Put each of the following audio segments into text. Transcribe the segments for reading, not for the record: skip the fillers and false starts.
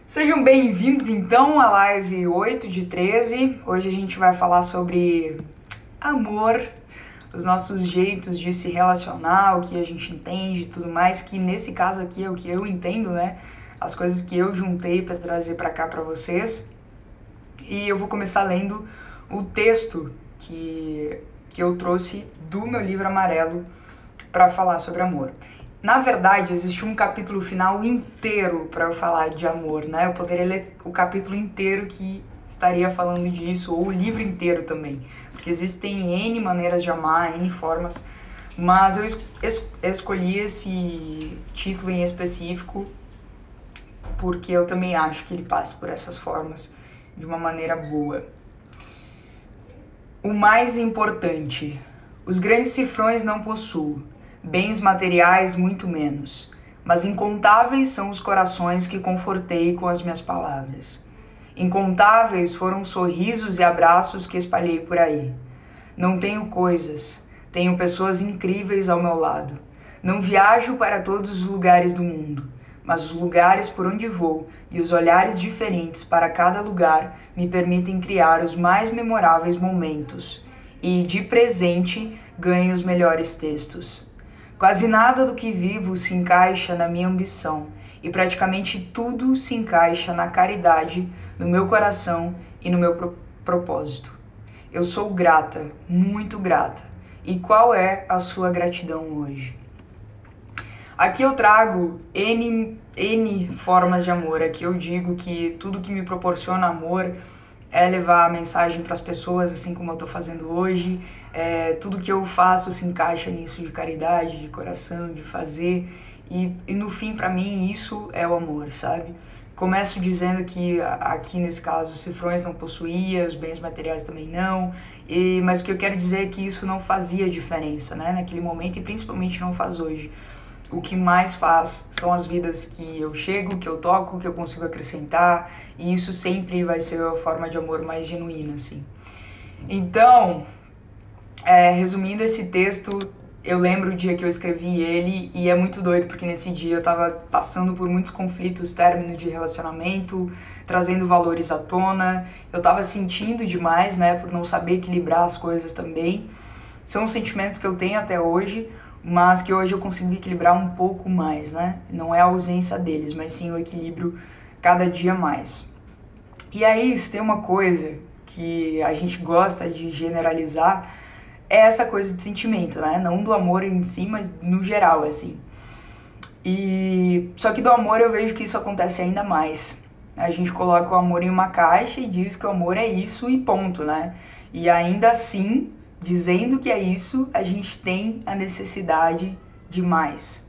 Sejam bem-vindos então à live 8 de 13. Hoje a gente vai falar sobre amor, os nossos jeitos de se relacionar, o que a gente entende e tudo mais, que nesse caso aqui é o que eu entendo, né? As coisas que eu juntei para trazer para cá para vocês. E eu vou começar lendo o texto que eu trouxe do meu livro amarelo para falar sobre amor. Na verdade, existe um capítulo final inteiro para eu falar de amor, né? Eu poderia ler o capítulo inteiro que estaria falando disso, ou o livro inteiro também, porque existem N maneiras de amar, N formas, mas eu escolhi esse título em específico porque eu também acho que ele passa por essas formas de uma maneira boa. O mais importante: os grandes cifrões não possuo, bens materiais muito menos, mas incontáveis são os corações que confortei com as minhas palavras. Incontáveis foram os sorrisos e abraços que espalhei por aí. Não tenho coisas, tenho pessoas incríveis ao meu lado. Não viajo para todos os lugares do mundo, mas os lugares por onde vou e os olhares diferentes para cada lugar me permitem criar os mais memoráveis momentos e, de presente, ganho os melhores textos. Quase nada do que vivo se encaixa na minha ambição e praticamente tudo se encaixa na caridade, no meu coração e no meu propósito. Eu sou grata, muito grata. E qual é a sua gratidão hoje? Aqui eu trago N formas de amor. Aqui eu digo que tudo que me proporciona amor é levar a mensagem para as pessoas, assim como eu estou fazendo hoje. Tudo que eu faço se encaixa nisso de caridade, de coração, de fazer. E no fim, para mim, isso é o amor, sabe? Começo dizendo que aqui nesse caso os cifrões não possuía, os bens materiais também não. Mas o que eu quero dizer é que isso não fazia diferença, né? Naquele momento, e principalmente não faz hoje. O que mais faz são as vidas que eu chego, que eu toco, que eu consigo acrescentar, e isso sempre vai ser a forma de amor mais genuína, assim. Então, resumindo esse texto, eu lembro o dia que eu escrevi ele, e é muito doido, porque nesse dia eu tava passando por muitos conflitos, término de relacionamento, trazendo valores à tona, eu tava sentindo demais, né, por não saber equilibrar as coisas também. São sentimentos que eu tenho até hoje, mas que hoje eu consigo equilibrar um pouco mais, né? Não é a ausência deles, mas sim o equilíbrio cada dia mais. E aí, se tem uma coisa que a gente gosta de generalizar, é essa coisa de sentimento, né? Não do amor em si, mas no geral, assim. Só que do amor eu vejo que isso acontece ainda mais. A gente coloca o amor em uma caixa e diz que o amor é isso e ponto, né? E ainda assim, dizendo que é isso, a gente tem a necessidade de mais.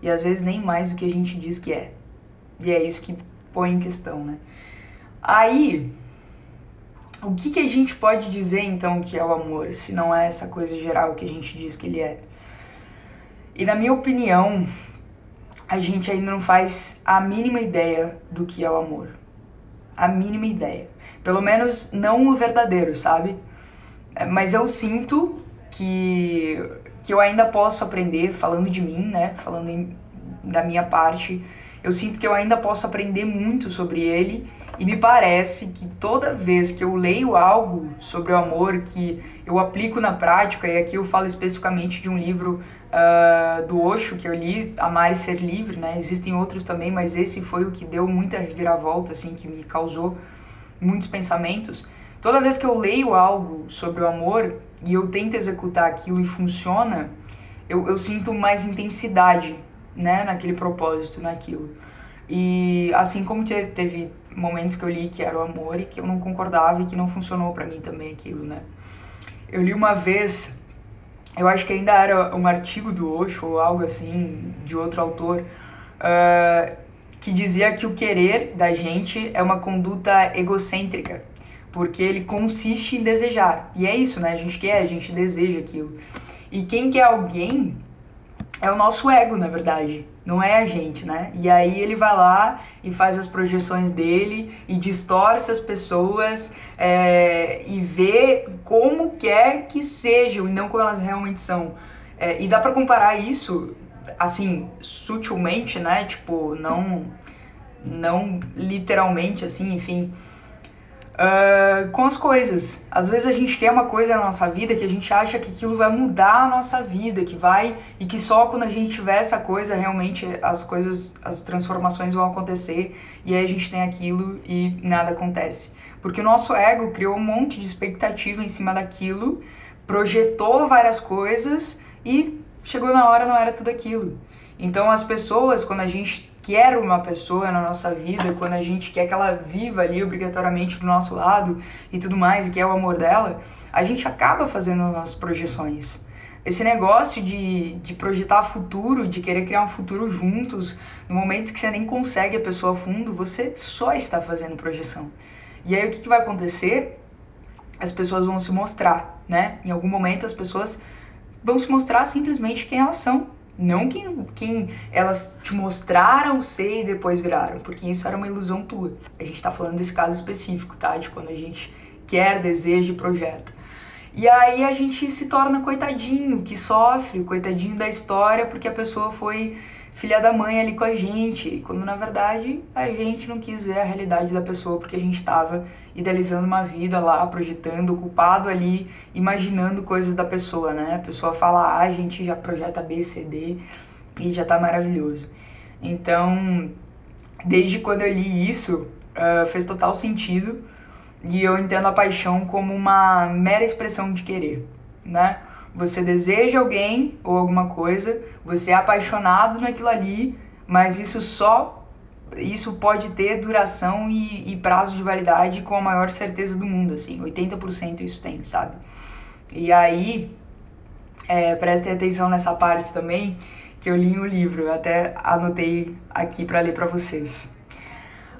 E às vezes nem mais do que a gente diz que é. E é isso que põe em questão, né? Aí, o que a gente pode dizer então que é o amor, se não é essa coisa geral que a gente diz que ele é? E na minha opinião, a gente ainda não faz a mínima ideia do que é o amor. A mínima ideia. Pelo menos não o verdadeiro, sabe? Mas eu sinto que eu ainda posso aprender, falando de mim, né? Da minha parte, eu sinto que eu ainda posso aprender muito sobre ele, e me parece que toda vez que eu leio algo sobre o amor, que eu aplico na prática, e aqui eu falo especificamente de um livro do Osho que eu li, Amar e Ser Livre, né? Existem outros também, mas esse foi o que deu muita reviravolta, assim, que me causou muitos pensamentos. Toda vez que eu leio algo sobre o amor e eu tento executar aquilo e funciona, eu sinto mais intensidade, né, naquele propósito, naquilo. E assim como teve momentos que eu li que era o amor e que eu não concordava e que não funcionou pra mim também aquilo, né. Eu li uma vez, eu acho que ainda era um artigo do Osho ou algo assim, de outro autor, que dizia que o querer da gente é uma conduta egocêntrica, porque ele consiste em desejar. E é isso, né? A gente quer, a gente deseja aquilo. E quem quer alguém é o nosso ego, na verdade. Não é a gente, né? E aí ele vai lá e faz as projeções dele e distorce as pessoas e vê como quer que sejam e não como elas realmente são. E dá pra comparar isso, assim, sutilmente, né? Tipo, não não literalmente, assim, enfim, com as coisas. Às vezes a gente quer uma coisa na nossa vida que a gente acha que aquilo vai mudar a nossa vida, e que só quando a gente tiver essa coisa, realmente as transformações vão acontecer, e aí a gente tem aquilo e nada acontece. Porque o nosso ego criou um monte de expectativa em cima daquilo, projetou várias coisas e chegou na hora, não era tudo aquilo. Então as pessoas, quando a gente quer uma pessoa na nossa vida, quando a gente quer que ela viva ali obrigatoriamente do nosso lado e tudo mais, e quer o amor dela, a gente acaba fazendo as nossas projeções. Esse negócio de projetar futuro, de querer criar um futuro juntos, no momento que você nem consegue a pessoa a fundo, você só está fazendo projeção. E aí o que vai acontecer? As pessoas vão se mostrar, né? Em algum momento as pessoas vão se mostrar simplesmente quem elas são. Não quem elas te mostraram ser e depois viraram, porque isso era uma ilusão tua. A gente tá falando desse caso específico, tá? De quando a gente quer, deseja e projeta. E aí a gente se torna coitadinho, que sofre, coitadinho da história, porque a pessoa foi filha da mãe ali com a gente, quando na verdade a gente não quis ver a realidade da pessoa, porque a gente estava idealizando uma vida lá, projetando, ocupado ali, imaginando coisas da pessoa, né? A pessoa fala A, a gente já projeta B, C, D e já tá maravilhoso. Então, desde quando eu li isso, fez total sentido, e eu entendo a paixão como uma mera expressão de querer, né? Você deseja alguém ou alguma coisa, você é apaixonado naquilo ali, mas isso pode ter duração e prazo de validade com a maior certeza do mundo, assim, 80% isso tem, sabe? E aí, prestem atenção nessa parte também, que eu li em um livro, eu até anotei aqui para ler para vocês.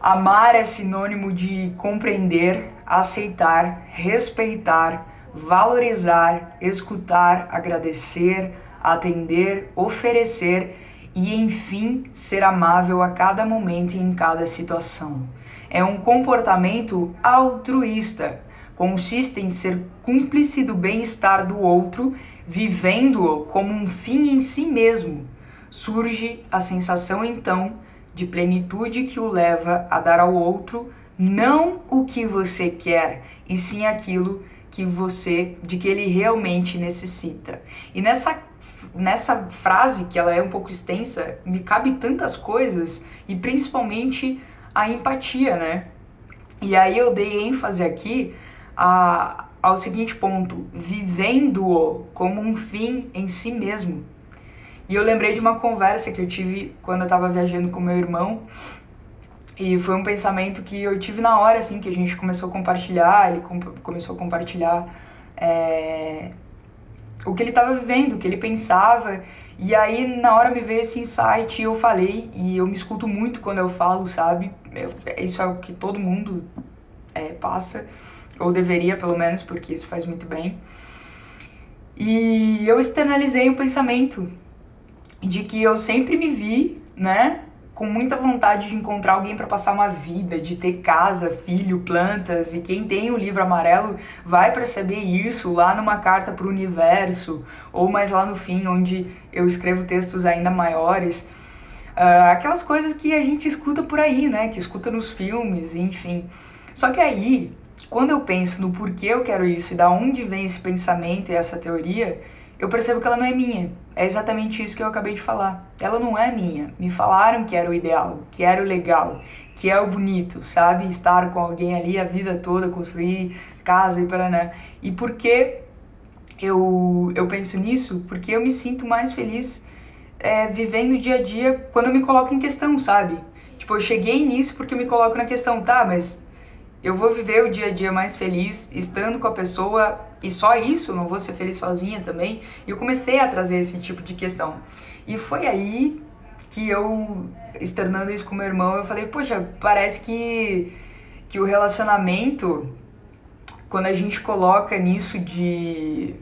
Amar é sinônimo de compreender, aceitar, respeitar, valorizar, escutar, agradecer, atender, oferecer e, enfim, ser amável a cada momento e em cada situação. É um comportamento altruísta. Consiste em ser cúmplice do bem-estar do outro, vivendo-o como um fim em si mesmo. Surge a sensação, então, de plenitude que o leva a dar ao outro não o que você quer, e sim aquilo de que ele realmente necessita. E nessa frase, que ela é um pouco extensa, me cabe tantas coisas, e principalmente a empatia, né? E aí eu dei ênfase aqui ao seguinte ponto: vivendo-o como um fim em si mesmo. E eu lembrei de uma conversa que eu tive quando eu estava viajando com meu irmão, e foi um pensamento que eu tive na hora, assim, que a gente começou a compartilhar, ele começou a compartilhar o que ele estava vivendo, o que ele pensava, e aí na hora me veio esse insight e eu falei, e eu me escuto muito quando eu falo, sabe? Isso é o que todo mundo passa, ou deveria pelo menos, porque isso faz muito bem. E eu externalizei o pensamento de que eu sempre me vi, né, com muita vontade de encontrar alguém para passar uma vida, de ter casa, filho, plantas, e quem tem o livro amarelo vai perceber isso lá numa carta para o universo, ou mais lá no fim, onde eu escrevo textos ainda maiores. Aquelas coisas que a gente escuta por aí, né, que escuta nos filmes, enfim. Só que aí, quando eu penso no porquê eu quero isso e da onde vem esse pensamento e essa teoria, eu percebo que ela não é minha. É exatamente isso que eu acabei de falar. Ela não é minha. Me falaram que era o ideal, que era o legal, que é o bonito, sabe? Estar com alguém ali a vida toda, construir casa e paraná. E por que eu penso nisso? Porque eu me sinto mais feliz vivendo o dia a dia quando eu me coloco em questão, sabe? Tipo, eu cheguei nisso porque eu me coloco na questão, tá, mas eu vou viver o dia a dia mais feliz estando com a pessoa, e só isso, eu não vou ser feliz sozinha também. E eu comecei a trazer esse tipo de questão. E foi aí que eu, externando isso com meu irmão, eu falei, poxa, parece que o relacionamento, quando a gente coloca nisso de...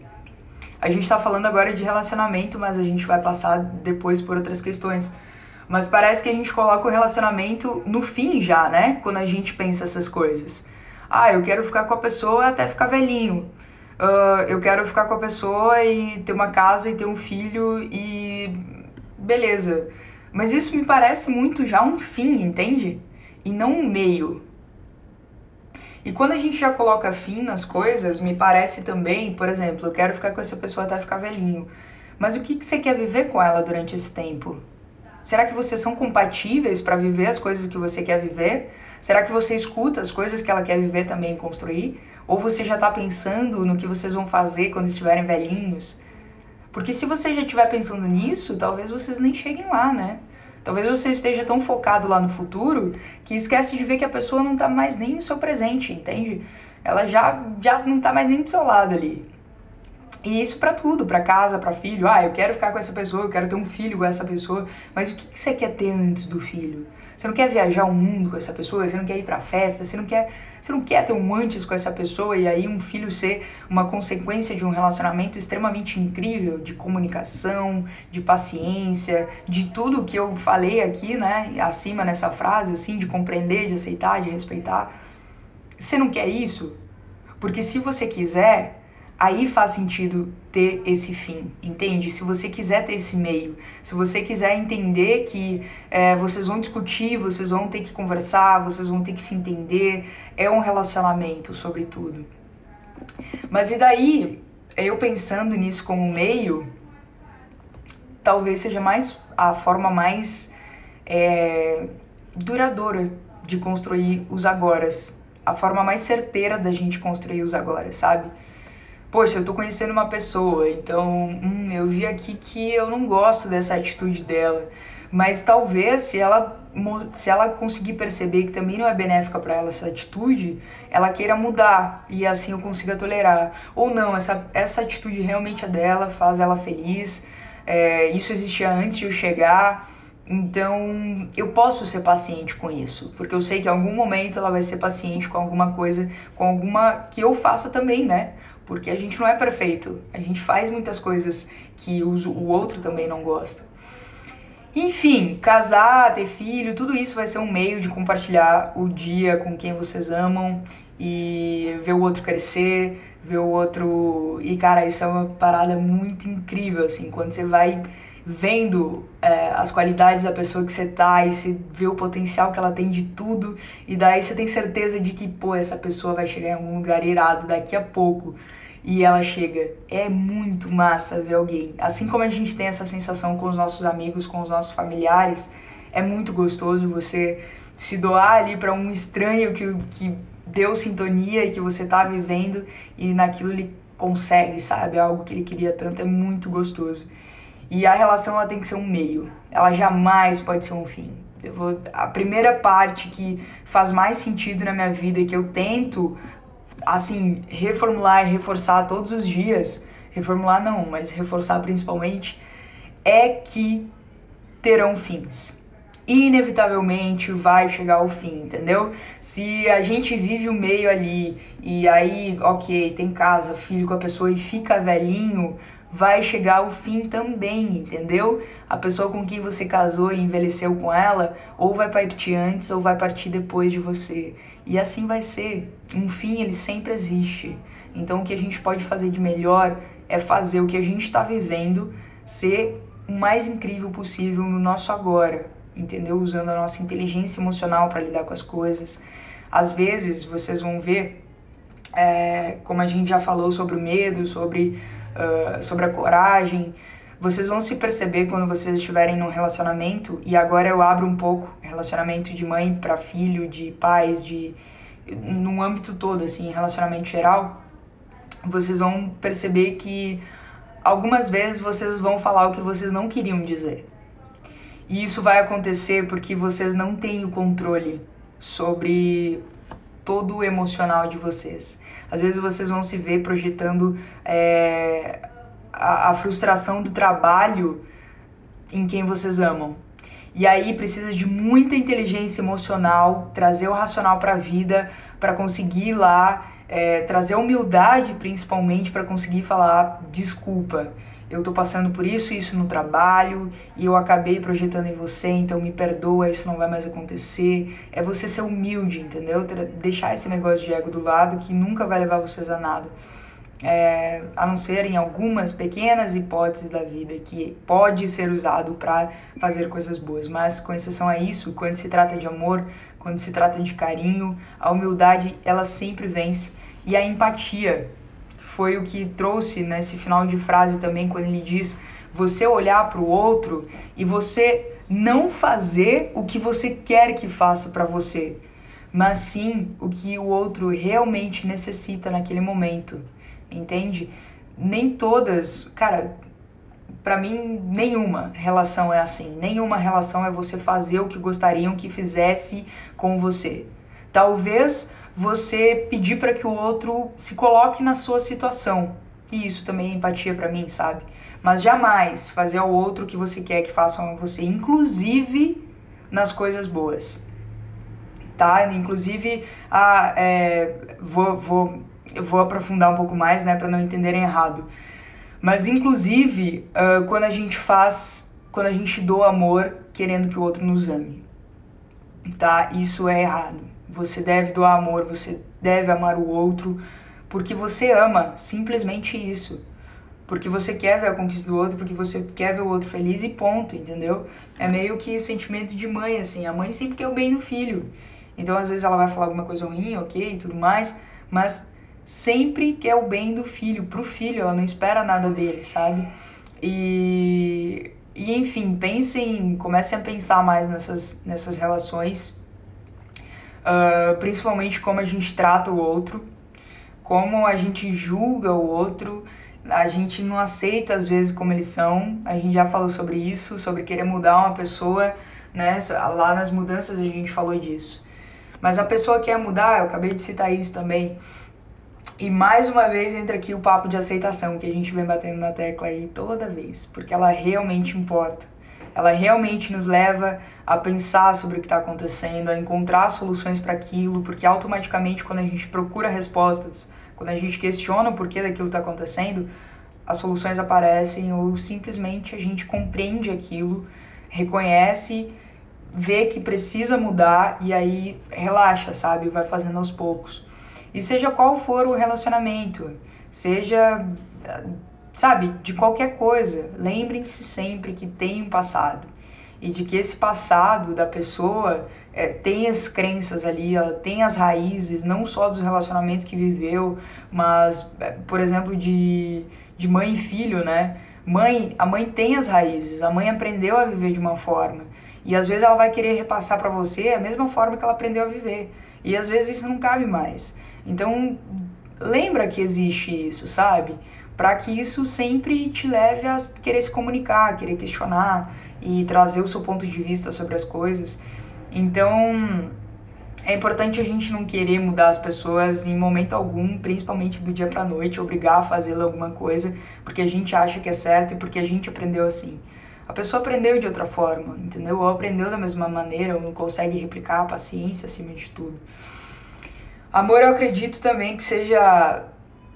A gente tá falando agora de relacionamento, mas a gente vai passar depois por outras questões. Mas parece que a gente coloca o relacionamento no fim já, né? Quando a gente pensa essas coisas. Eu quero ficar com a pessoa até ficar velhinho. Eu quero ficar com a pessoa e ter uma casa e ter um filho e... beleza. Mas isso me parece muito já um fim, entende? e não um meio. E quando a gente já coloca fim nas coisas, me parece também, por exemplo, eu quero ficar com essa pessoa até ficar velhinho. Mas o que você quer viver com ela durante esse tempo? Será que vocês são compatíveis para viver as coisas que você quer viver? Será que você escuta as coisas que ela quer viver também e construir? Ou você já está pensando no que vocês vão fazer quando estiverem velhinhos? Porque se você já estiver pensando nisso, talvez vocês nem cheguem lá, né? Talvez você esteja tão focado lá no futuro que esquece de ver que a pessoa não tá mais nem no seu presente, entende? Ela já não tá mais nem do seu lado ali. E isso pra tudo, pra casa, pra filho. Eu quero ficar com essa pessoa, eu quero ter um filho com essa pessoa. Mas o que você quer ter antes do filho? Você não quer viajar o mundo com essa pessoa? Você não quer ir pra festa? Você não quer ter um antes com essa pessoa e aí um filho ser uma consequência de um relacionamento extremamente incrível, de comunicação, de paciência, de tudo que eu falei aqui, né, acima nessa frase, assim, de compreender, de aceitar, de respeitar. Você não quer isso? Porque se você quiser, aí faz sentido ter esse fim, entende? Se você quiser ter esse meio, se você quiser entender que vocês vão discutir, vocês vão ter que conversar, vocês vão ter que se entender, é um relacionamento, sobretudo. Mas e daí, eu pensando nisso como meio, talvez seja a forma mais duradoura de construir os agoras, a forma mais certeira da gente construir os agoras, sabe? Poxa, eu tô conhecendo uma pessoa, então eu vi aqui que eu não gosto dessa atitude dela, mas talvez se ela conseguir perceber que também não é benéfica pra ela essa atitude, ela queira mudar e assim eu consiga tolerar. Ou não, essa atitude realmente é dela, faz ela feliz, isso existia antes de eu chegar, então eu posso ser paciente com isso, porque eu sei que em algum momento ela vai ser paciente com alguma coisa, com alguma que eu faça também, né? Porque a gente não é perfeito, a gente faz muitas coisas que o outro também não gosta. Enfim, casar, ter filho, tudo isso vai ser um meio de compartilhar o dia com quem vocês amam e ver o outro crescer, ver o outro... E cara, isso é uma parada muito incrível, assim, quando você vai vendo as qualidades da pessoa que você tá e você vê o potencial que ela tem de tudo e daí você tem certeza de que, essa pessoa vai chegar em algum lugar irado daqui a pouco. E ela chega. É muito massa ver alguém. Assim como a gente tem essa sensação com os nossos amigos, com os nossos familiares, é muito gostoso você se doar ali pra um estranho que deu sintonia e que você tá vivendo e naquilo ele consegue, sabe? Algo que ele queria tanto, é muito gostoso. E a relação ela tem que ser um meio. Ela jamais pode ser um fim. A primeira parte que faz mais sentido na minha vida e que eu tento assim, reformular e reforçar todos os dias, reformular não, mas reforçar principalmente, é que terão fins. Inevitavelmente vai chegar ao fim, entendeu? Se a gente vive o meio ali e aí, ok, tem casa, filho com a pessoa e fica velhinho, vai chegar o fim também, entendeu? A pessoa com quem você casou e envelheceu com ela, ou vai partir antes ou vai partir depois de você. E assim vai ser. Um fim, ele sempre existe. Então o que a gente pode fazer de melhor é fazer o que a gente está vivendo ser o mais incrível possível no nosso agora, entendeu? Usando a nossa inteligência emocional para lidar com as coisas. Às vezes, vocês vão ver, como a gente já falou sobre o medo, sobre a coragem, vocês vão se perceber quando vocês estiverem num relacionamento, e agora eu abro um pouco relacionamento de mãe para filho, de pais, num âmbito todo, assim, relacionamento geral, vocês vão perceber que algumas vezes vocês vão falar o que vocês não queriam dizer. E isso vai acontecer porque vocês não têm o controle sobre todo o emocional de vocês. Às vezes vocês vão se ver projetando a frustração do trabalho em quem vocês amam. E aí precisa de muita inteligência emocional, trazer o racional para a vida, para conseguir ir lá, trazer humildade principalmente para conseguir falar, desculpa, eu tô passando por isso no trabalho e eu acabei projetando em você, então me perdoa, isso não vai mais acontecer. É você ser humilde, entendeu? Deixar esse negócio de ego do lado que nunca vai levar vocês a nada. A não ser em algumas pequenas hipóteses da vida que pode ser usado para fazer coisas boas, mas com exceção a isso, quando se trata de amor, quando se trata de carinho, a humildade, ela sempre vence. E a empatia foi o que trouxe nesse final de frase também, quando ele diz você olhar para o outro e você não fazer o que você quer que faça para você, mas sim o que o outro realmente necessita naquele momento, entende? Nem todas, cara, pra mim nenhuma relação é assim, nenhuma relação é você fazer o que gostariam que fizesse com você. Talvez você pedir para que o outro se coloque na sua situação, e isso também é empatia pra mim, sabe? Mas jamais fazer ao outro o que você quer que façam a você, inclusive nas coisas boas. Tá? Inclusive, eu vou aprofundar um pouco mais, né, para não entenderem errado. Mas, inclusive, quando a gente doa amor querendo que o outro nos ame, tá? Isso é errado. Você deve doar amor, você deve amar o outro, porque você ama, simplesmente isso. Porque você quer ver a conquista do outro, porque você quer ver o outro feliz e ponto, entendeu? É meio que sentimento de mãe, assim. A mãe sempre quer o bem do filho. Então, às vezes, ela vai falar alguma coisa ruim, ok, e tudo mais, mas sempre quer o bem do filho, pro filho, ela não espera nada dele, sabe? E enfim, comecem a pensar mais nessas relações, principalmente como a gente trata o outro, como a gente julga o outro, a gente não aceita às vezes como eles são, a gente já falou sobre isso, sobre querer mudar uma pessoa, né? Lá nas mudanças a gente falou disso. Mas a pessoa quer mudar, eu acabei de citar isso também. E mais uma vez entra aqui o papo de aceitação, que a gente vem batendo na tecla aí toda vez, porque ela realmente importa. Ela realmente nos leva a pensar sobre o que está acontecendo, a encontrar soluções para aquilo, porque automaticamente quando a gente procura respostas, quando a gente questiona o porquê daquilo está acontecendo, as soluções aparecem ou simplesmente a gente compreende aquilo, reconhece, vê que precisa mudar e aí relaxa, sabe? Vai fazendo aos poucos. E seja qual for o relacionamento, seja, sabe, de qualquer coisa, lembrem-se sempre que tem um passado. E de que esse passado da pessoa tem as crenças ali, ela tem as raízes, não só dos relacionamentos que viveu, mas, por exemplo, de mãe e filho, né? A mãe tem as raízes, a mãe aprendeu a viver de uma forma. E às vezes ela vai querer repassar pra você a mesma forma que ela aprendeu a viver. E às vezes isso não cabe mais. Então, lembra que existe isso, sabe? Para que isso sempre te leve a querer se comunicar, querer questionar e trazer o seu ponto de vista sobre as coisas. Então, é importante a gente não querer mudar as pessoas em momento algum, principalmente do dia pra noite, obrigar a fazê-la alguma coisa, porque a gente acha que é certo e porque a gente aprendeu assim. A pessoa aprendeu de outra forma, entendeu? Ou aprendeu da mesma maneira, ou não consegue replicar a paciência acima de tudo. Amor, eu acredito também que seja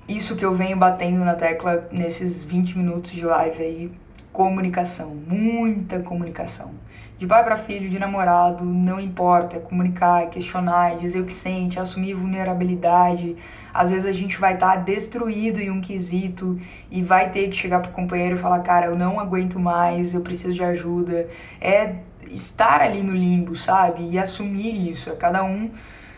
isso que eu venho batendo na tecla nesses 20 minutos de live aí. Comunicação, muita comunicação. De pai para filho, de namorado, não importa, é comunicar, é questionar, é dizer o que sente, é assumir vulnerabilidade. Às vezes a gente vai estar destruído em um quesito e vai ter que chegar pro companheiro e falar, cara, eu não aguento mais, eu preciso de ajuda. É estar ali no limbo, sabe? E assumir isso, é cada um,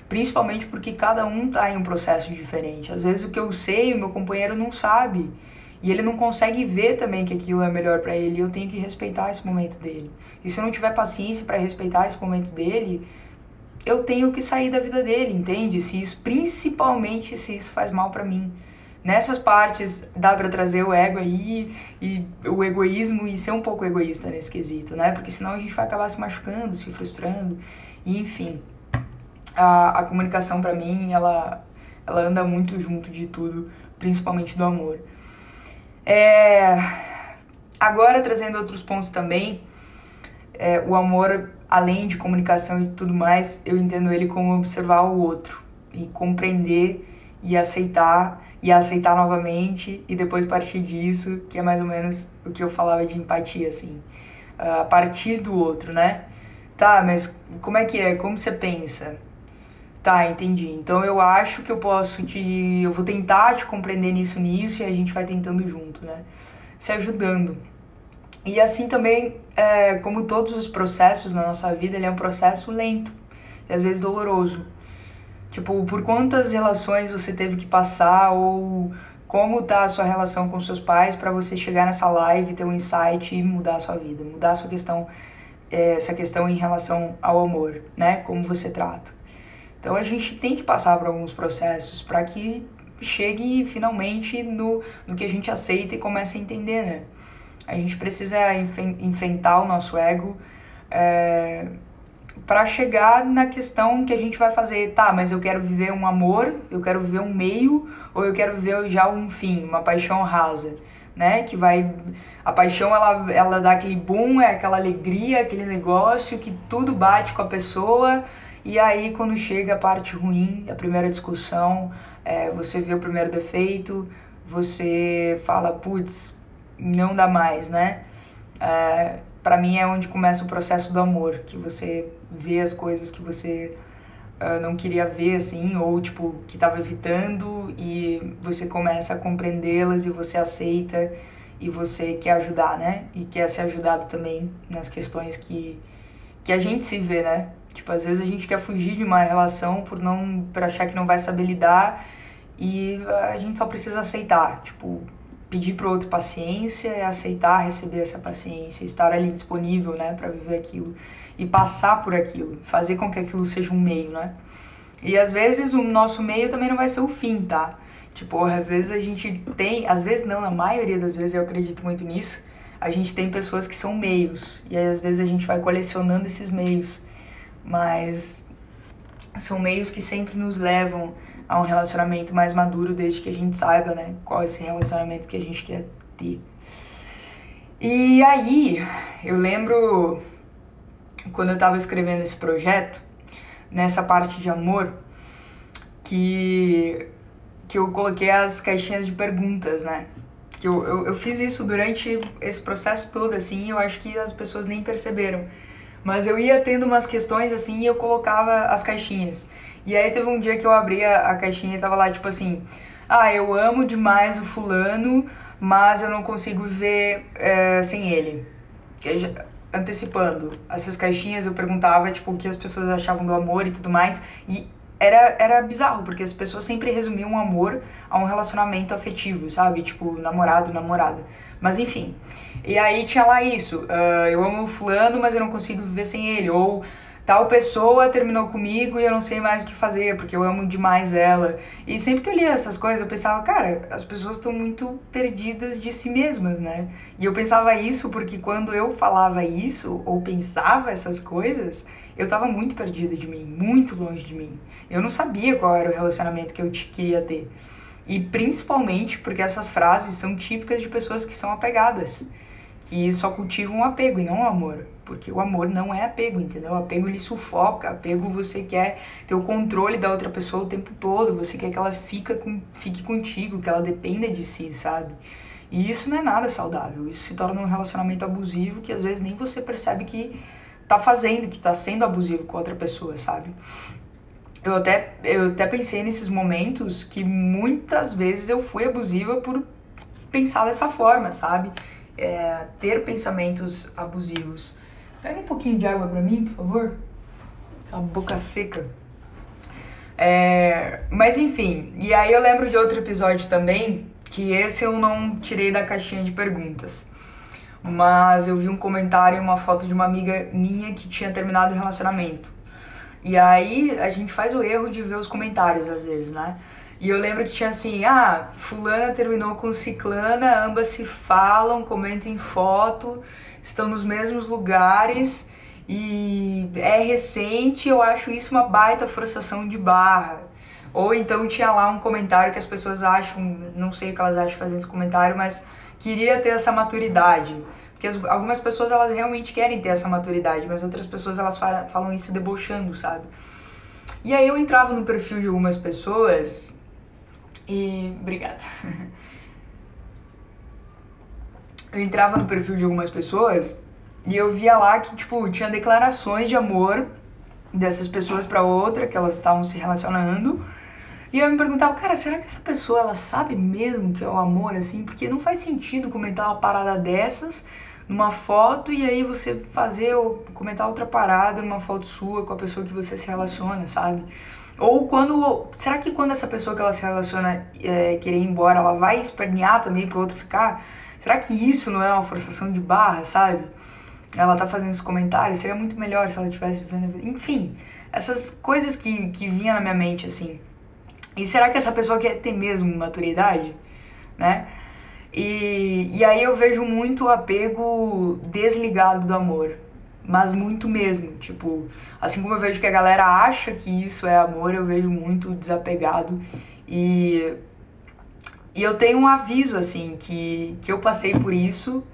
principalmente porque cada um tá em um processo diferente. Às vezes o que eu sei, o meu companheiro não sabe. E ele não consegue ver também que aquilo é melhor pra ele, e eu tenho que respeitar esse momento dele. E se eu não tiver paciência pra respeitar esse momento dele, eu tenho que sair da vida dele, entende? Principalmente se isso faz mal pra mim. Nessas partes dá pra trazer o ego aí, e o egoísmo, e ser um pouco egoísta nesse quesito, né? Porque senão a gente vai acabar se machucando, se frustrando, e enfim. A comunicação pra mim, ela anda muito junto de tudo, principalmente do amor. Agora, trazendo outros pontos também, o amor, além de comunicação e tudo mais, eu entendo ele como observar o outro e compreender e aceitar novamente e depois partir disso, que é mais ou menos o que eu falava de empatia, assim, a partir do outro, né? Tá, mas como é que é? Como você pensa? Tá, entendi. Então eu acho que eu vou tentar te compreender nisso e a gente vai tentando junto, né? Se ajudando. E assim também, como todos os processos na nossa vida, ele é um processo lento. e às vezes doloroso. Tipo, por quantas relações você teve que passar ou como tá a sua relação com seus pais para você chegar nessa live, ter um insight e mudar a sua vida, mudar a sua questão, essa questão em relação ao amor, né? Como você trata. Então a gente tem que passar por alguns processos para que chegue finalmente no que a gente aceita e comece a entender, né? A gente precisa enfrentar o nosso ego para chegar na questão que a gente vai fazer, tá, mas eu quero viver um amor, eu quero viver um meio, ou eu quero viver já um fim, uma paixão rasa, né? Que vai... A paixão, ela dá aquele boom, é aquela alegria, aquele negócio que tudo bate com a pessoa, e aí quando chega a parte ruim, a primeira discussão, você vê o primeiro defeito, você fala, putz, não dá mais, né? Pra mim é onde começa o processo do amor, que você vê as coisas que você não queria ver, assim, ou tipo, que estava evitando, e você começa a compreendê-las e você aceita e você quer ajudar, né? E quer ser ajudado também nas questões que a gente se vê, né? Tipo, às vezes a gente quer fugir de uma relação por achar que não vai saber lidar, e a gente só precisa aceitar, tipo, pedir pro outro paciência, aceitar, receber essa paciência, estar ali disponível, né, pra viver aquilo e passar por aquilo, fazer com que aquilo seja um meio, né? E às vezes o nosso meio também não vai ser o fim, tá? Tipo, às vezes a gente tem, às vezes não, na maioria das vezes eu acredito muito nisso, a gente tem pessoas que são meios, e aí às vezes a gente vai colecionando esses meios, mas são meios que sempre nos levam a um relacionamento mais maduro, desde que a gente saiba, né, qual é esse relacionamento que a gente quer ter. E aí, eu lembro, quando eu tava escrevendo esse projeto, nessa parte de amor, que eu coloquei as caixinhas de perguntas, né, que eu fiz isso durante esse processo todo, assim, eu acho que as pessoas nem perceberam, mas eu ia tendo umas questões, assim, e eu colocava as caixinhas. E aí teve um dia que eu abri a caixinha e tava lá, tipo assim, eu amo demais o fulano, mas eu não consigo viver sem ele. Antecipando essas caixinhas, eu perguntava, tipo, o que as pessoas achavam do amor e tudo mais, e era bizarro, porque as pessoas sempre resumiam o amor a um relacionamento afetivo, sabe? Tipo, namorado, namorada. Mas enfim, e aí tinha lá isso, eu amo o fulano, mas eu não consigo viver sem ele, ou tal pessoa terminou comigo e eu não sei mais o que fazer, porque eu amo demais ela. E sempre que eu lia essas coisas, eu pensava, cara, as pessoas estão muito perdidas de si mesmas, né? E eu pensava isso porque quando eu falava isso, ou pensava essas coisas, eu tava muito perdida de mim, muito longe de mim. Eu não sabia qual era o relacionamento que eu queria ter. E principalmente porque essas frases são típicas de pessoas que são apegadas, que só cultivam o apego e não o amor. Porque o amor não é apego, entendeu? O apego, ele sufoca. Apego, você quer ter o controle da outra pessoa o tempo todo. Você quer que ela fique contigo, que ela dependa de si, sabe? E isso não é nada saudável. Isso se torna um relacionamento abusivo que às vezes nem você percebe que que tá sendo abusivo com outra pessoa, sabe? Eu até pensei nesses momentos que muitas vezes eu fui abusiva por pensar dessa forma, sabe? Ter pensamentos abusivos. Pega um pouquinho de água pra mim, por favor. Tá boca seca. Mas enfim, e aí eu lembro de outro episódio também, que esse eu não tirei da caixinha de perguntas. Mas eu vi um comentário e uma foto de uma amiga minha que tinha terminado o relacionamento. E aí a gente faz o erro de ver os comentários às vezes, né? E eu lembro que tinha assim, fulana terminou com ciclana, ambas se falam, comentam em foto, estão nos mesmos lugares e é recente, eu acho isso uma baita forçação de barra. Ou então tinha lá um comentário que as pessoas acham, não sei o que elas acham fazendo esse comentário, mas queria ter essa maturidade. Porque algumas pessoas, elas realmente querem ter essa maturidade, mas outras pessoas, elas falam isso debochando, sabe? E aí eu entrava no perfil de algumas pessoas e... Obrigada. Eu entrava no perfil de algumas pessoas e eu via lá que, tipo, tinha declarações de amor dessas pessoas pra outra, que elas estavam se relacionando. E eu me perguntava, cara, será que essa pessoa, ela sabe mesmo que é o amor, assim? Porque não faz sentido comentar uma parada dessas numa foto e aí você fazer ou comentar outra parada numa foto sua com a pessoa que você se relaciona, sabe? Ou quando... Será que quando essa pessoa que ela se relaciona querer ir embora, ela vai espernear também pro outro ficar? Será que isso não é uma forçação de barra, sabe? Ela tá fazendo esses comentários, seria muito melhor se ela estivesse vivendo a vida. Enfim, essas coisas que vinham na minha mente, assim. E será que essa pessoa quer ter mesmo maturidade, né? E aí eu vejo muito apego desligado do amor, mas muito mesmo, tipo, assim como eu vejo que a galera acha que isso é amor, eu vejo muito desapegado e eu tenho um aviso, assim, que eu passei por isso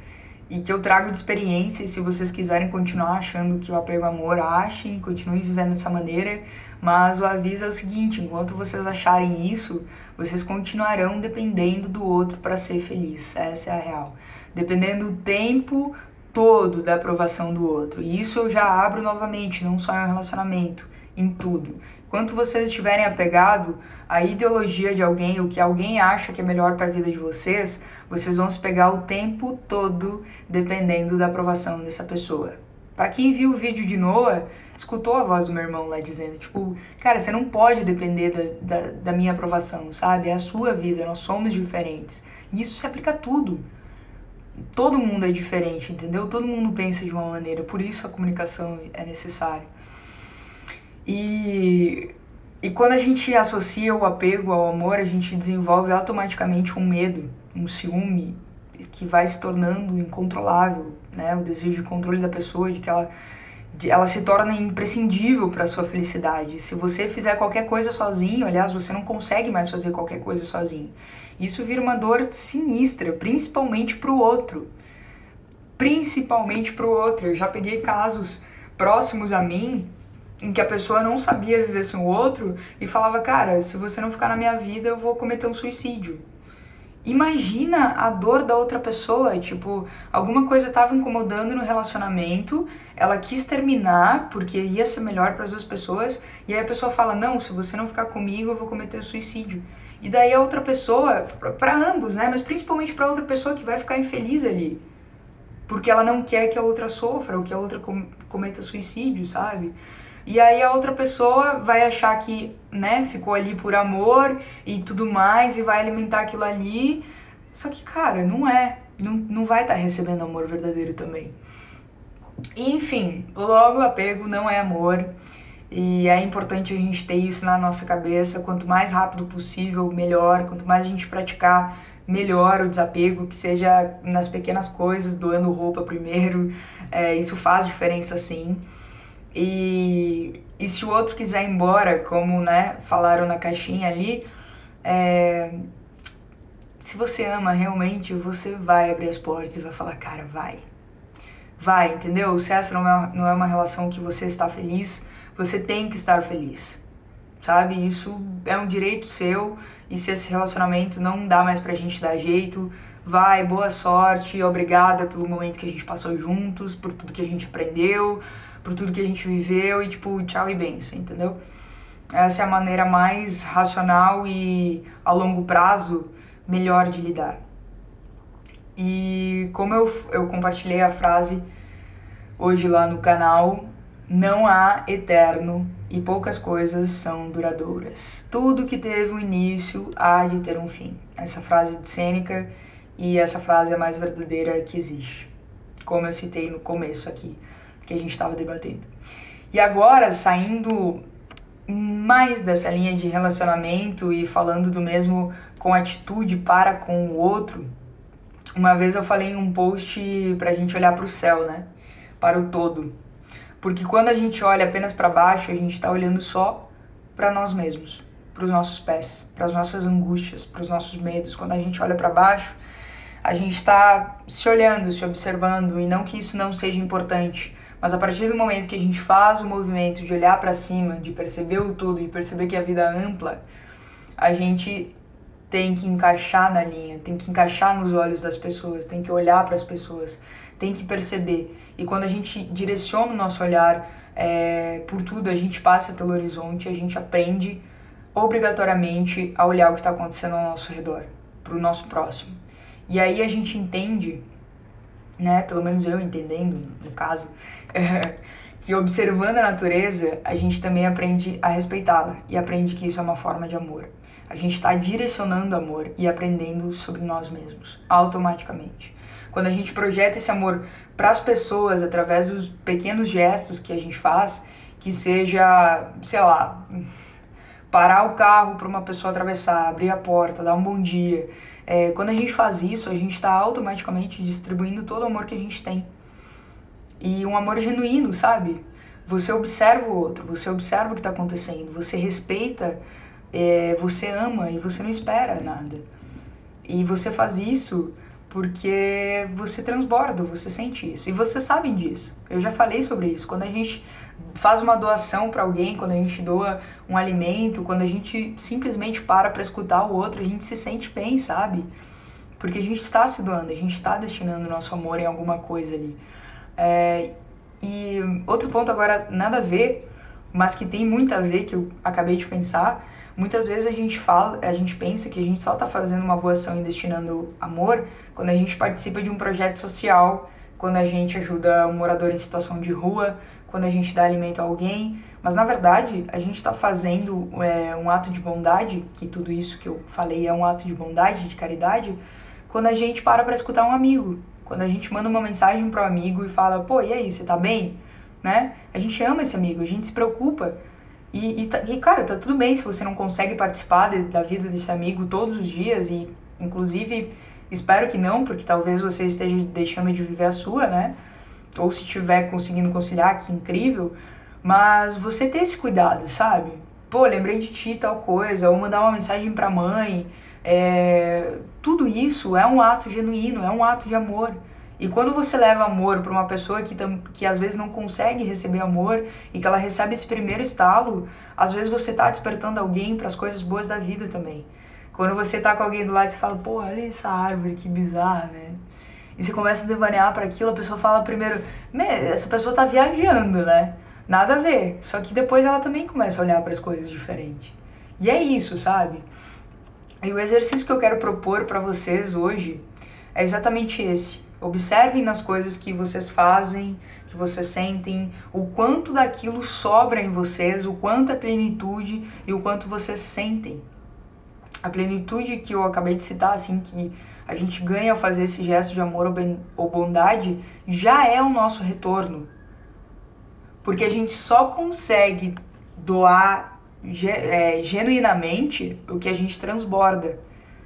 e que eu trago de experiência, e se vocês quiserem continuar achando que o apego é amor, achem, continuem vivendo dessa maneira, mas o aviso é o seguinte, enquanto vocês acharem isso, vocês continuarão dependendo do outro para ser feliz, essa é a real. Dependendo do tempo todo da aprovação do outro. E isso eu já abro novamente, não só em um relacionamento, em tudo. Enquanto vocês estiverem apegados à ideologia de alguém, o que alguém acha que é melhor para a vida de vocês, vocês vão se pegar o tempo todo dependendo da aprovação dessa pessoa. Para quem viu o vídeo de Noah, escutou a voz do meu irmão lá dizendo, tipo, cara, você não pode depender da minha aprovação, sabe? É a sua vida, nós somos diferentes. E isso se aplica a tudo. Todo mundo é diferente, entendeu? Todo mundo pensa de uma maneira, por isso a comunicação é necessária. E quando a gente associa o apego ao amor, a gente desenvolve automaticamente um medo, um ciúme que vai se tornando incontrolável, né? O desejo de controle da pessoa, de que ela se torna imprescindível para sua felicidade. Se você fizer qualquer coisa sozinho, aliás, você não consegue mais fazer qualquer coisa sozinho. Isso vira uma dor sinistra, principalmente pro outro. Principalmente pro outro. Eu já peguei casos próximos a mim em que a pessoa não sabia viver sem o outro e falava, cara, se você não ficar na minha vida, eu vou cometer um suicídio. Imagina a dor da outra pessoa, tipo, alguma coisa estava incomodando no relacionamento, ela quis terminar porque ia ser melhor para as duas pessoas, e aí a pessoa fala, não, se você não ficar comigo, eu vou cometer suicídio. E daí a outra pessoa, para ambos, né, mas principalmente para outra pessoa que vai ficar infeliz ali, porque ela não quer que a outra sofra ou que a outra cometa suicídio, sabe? E aí a outra pessoa vai achar que, né, ficou ali por amor e tudo mais e vai alimentar aquilo ali. Só que, cara, não é. Não vai estar recebendo amor verdadeiro também. E, enfim, logo o apego não é amor. E é importante a gente ter isso na nossa cabeça. Quanto mais rápido possível, melhor. Quanto mais a gente praticar, melhor o desapego. Que seja nas pequenas coisas, doando roupa primeiro. Isso faz diferença, sim. E se o outro quiser ir embora, como, né, falaram na caixinha ali, se você ama realmente, você vai abrir as portas e vai falar, cara, vai, entendeu? Se essa não é uma relação que você está feliz, você tem que estar feliz, sabe? Isso é um direito seu, e se esse relacionamento não dá mais pra gente dar jeito, vai, boa sorte, obrigada pelo momento que a gente passou juntos, por tudo que a gente aprendeu, por tudo que a gente viveu e, tipo, tchau e benção, entendeu? Essa é a maneira mais racional e, a longo prazo, melhor de lidar. E como eu compartilhei a frase hoje lá no canal, não há eterno e poucas coisas são duradouras. Tudo que teve um início há de ter um fim. Essa frase de Sêneca, e essa frase é a mais verdadeira que existe. Como eu citei no começo aqui, que a gente estava debatendo. E agora, saindo mais dessa linha de relacionamento e falando do mesmo com atitude para com o outro, uma vez eu falei em um post pra gente olhar pro céu, né? Para o todo. Porque quando a gente olha apenas para baixo, a gente está olhando só para nós mesmos, para os nossos pés, para as nossas angústias, para os nossos medos. Quando a gente olha para baixo, a gente está se olhando, se observando, e não que isso não seja importante, mas a partir do momento que a gente faz o movimento de olhar para cima, de perceber o todo, de perceber que a vida é ampla, a gente tem que encaixar na linha, tem que encaixar nos olhos das pessoas, tem que olhar para as pessoas, tem que perceber. E quando a gente direciona o nosso olhar por tudo, a gente passa pelo horizonte, a gente aprende obrigatoriamente a olhar o que está acontecendo ao nosso redor, para o nosso próximo. E aí a gente entende né? Pelo menos eu entendendo, no caso, que observando a natureza, a gente também aprende a respeitá-la e aprende que isso é uma forma de amor. A gente está direcionando amor e aprendendo sobre nós mesmos, automaticamente. Quando a gente projeta esse amor para as pessoas através dos pequenos gestos que a gente faz, que seja, sei lá, parar o carro para uma pessoa atravessar, abrir a porta, dar um bom dia. Quando a gente faz isso, a gente está automaticamente distribuindo todo o amor que a gente tem. E um amor genuíno, sabe? Você observa o outro, você observa o que está acontecendo, você respeita, você ama e você não espera nada. E você faz isso porque você transborda, você sente isso. E vocês sabem disso. Eu já falei sobre isso. Quando a gente faz uma doação para alguém, quando a gente doa um alimento, quando a gente simplesmente para escutar o outro, a gente se sente bem, sabe? Porque a gente está se doando, a gente está destinando o nosso amor em alguma coisa ali. E outro ponto agora, nada a ver, mas que tem muito a ver, que eu acabei de pensar, muitas vezes a gente pensa que a gente só está fazendo uma boa ação e destinando amor quando a gente participa de um projeto social, quando a gente ajuda um morador em situação de rua, quando a gente dá alimento a alguém, mas na verdade a gente está fazendo um ato de bondade, que tudo isso que eu falei é um ato de bondade, de caridade, quando a gente para escutar um amigo, quando a gente manda uma mensagem para o amigo e fala, pô, e aí, você tá bem? Né? A gente ama esse amigo, a gente se preocupa. E cara, tá tudo bem se você não consegue participar da vida desse amigo todos os dias, e inclusive espero que não, porque talvez você esteja deixando de viver a sua, né? Ou se estiver conseguindo conciliar, que incrível. Mas você ter esse cuidado, sabe? Pô, lembrei de ti, tal coisa, ou mandar uma mensagem pra mãe. Tudo isso é um ato genuíno, é um ato de amor. E quando você leva amor para uma pessoa que às vezes não consegue receber amor e que ela recebe esse primeiro estalo, às vezes você tá despertando alguém para as coisas boas da vida também. Quando você tá com alguém do lado, você fala, pô, olha essa árvore, que bizarra, né? E você começa a devanear para aquilo, a pessoa fala primeiro, essa pessoa tá viajando, né? Nada a ver. Só que depois ela também começa a olhar para as coisas diferente. E é isso, sabe? E o exercício que eu quero propor para vocês hoje é exatamente esse. Observem nas coisas que vocês fazem, que vocês sentem, o quanto daquilo sobra em vocês, o quanto é plenitude e o quanto vocês sentem. A plenitude que eu acabei de citar, assim, que a gente ganha ao fazer esse gesto de amor ou bondade, já é o nosso retorno. Porque a gente só consegue doar genuinamente o que a gente transborda,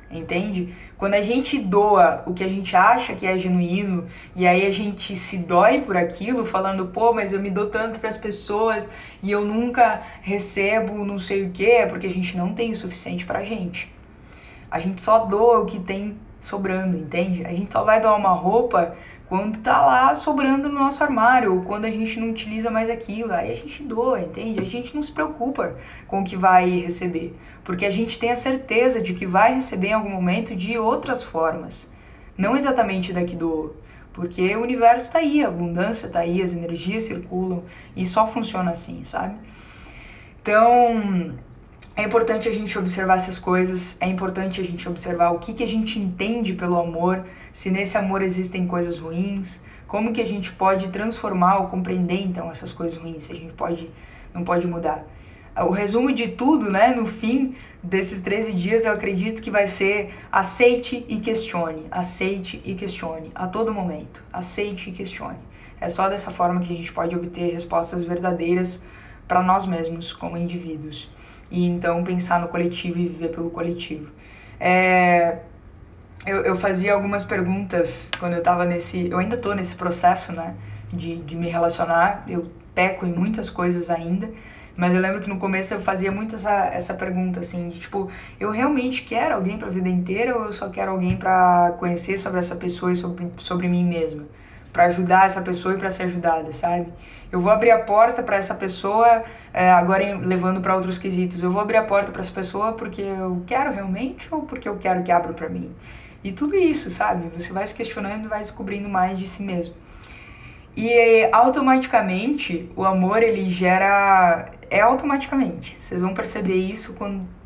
entende? Quando a gente doa o que a gente acha que é genuíno e aí a gente se dói por aquilo, falando, pô, mas eu me dou tanto para as pessoas e eu nunca recebo não sei o que, é porque a gente não tem o suficiente pra gente. A gente só doa o que tem sobrando, entende? A gente só vai doar uma roupa quando tá lá sobrando no nosso armário, ou quando a gente não utiliza mais aquilo, aí a gente doa, entende? A gente não se preocupa com o que vai receber, porque a gente tem a certeza de que vai receber em algum momento de outras formas, não exatamente da que doou, porque o universo tá aí, a abundância tá aí, as energias circulam, e só funciona assim, sabe? Então, é importante a gente observar essas coisas, é importante a gente observar o que a gente entende pelo amor, se nesse amor existem coisas ruins, como que a gente pode transformar ou compreender então essas coisas ruins, se a gente não pode mudar. O resumo de tudo, né, no fim desses 13 dias, eu acredito que vai ser aceite e questione a todo momento, aceite e questione. É só dessa forma que a gente pode obter respostas verdadeiras para nós mesmos como indivíduos. E então pensar no coletivo e viver pelo coletivo. Eu fazia algumas perguntas quando eu tava eu ainda tô nesse processo, né, de me relacionar, eu peco em muitas coisas ainda, mas eu lembro que no começo eu fazia muito essa pergunta, assim, de, tipo, eu realmente quero alguém pra vida inteira ou eu só quero alguém pra conhecer sobre essa pessoa e sobre mim mesma? Pra ajudar essa pessoa e pra ser ajudada, sabe? Eu vou abrir a porta pra essa pessoa, agora levando pra outros quesitos, eu vou abrir a porta pra essa pessoa porque eu quero realmente ou porque eu quero que abra pra mim? E tudo isso, sabe? Você vai se questionando e vai descobrindo mais de si mesmo. E automaticamente, o amor, ele gera... automaticamente. Vocês vão perceber isso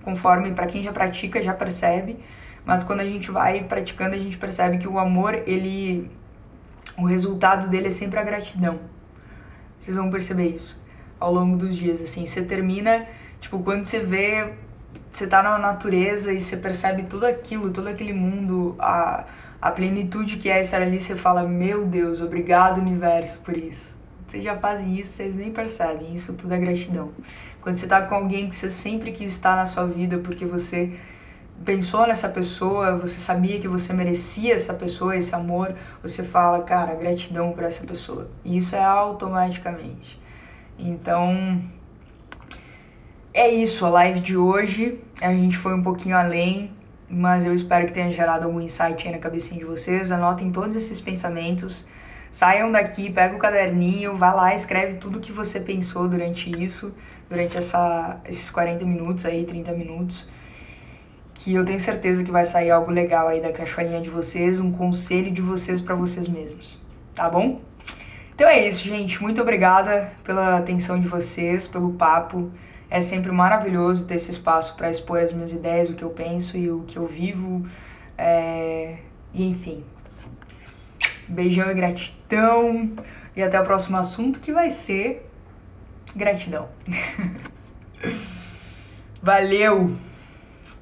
conforme, pra quem já pratica, já percebe. Mas quando a gente vai praticando, a gente percebe que o amor, ele o resultado dele é sempre a gratidão. Vocês vão perceber isso ao longo dos dias, assim. Você termina, tipo, quando você vê, você tá na natureza e você percebe tudo aquilo, todo aquele mundo, a plenitude que é estar ali, você fala, meu Deus, obrigado, universo, por isso. Vocês já fazem isso, vocês nem percebem, isso tudo é gratidão. Quando você tá com alguém que você sempre quis estar na sua vida porque você pensou nessa pessoa, você sabia que você merecia essa pessoa, esse amor, você fala, cara, gratidão por essa pessoa. E isso é automaticamente. Então, é isso, a live de hoje. A gente foi um pouquinho além, mas eu espero que tenha gerado algum insight aí na cabecinha de vocês. Anotem todos esses pensamentos. Saiam daqui, pega o caderninho, vá lá, escreve tudo que você pensou durante isso, durante esses 40 minutos aí, 30 minutos, que eu tenho certeza que vai sair algo legal aí da caixolinha de vocês, um conselho de vocês pra vocês mesmos, tá bom? Então é isso, gente. Muito obrigada pela atenção de vocês, pelo papo. É sempre maravilhoso ter esse espaço pra expor as minhas ideias, o que eu penso e o que eu vivo. E enfim. Beijão e gratidão. E até o próximo assunto, que vai ser gratidão. Valeu!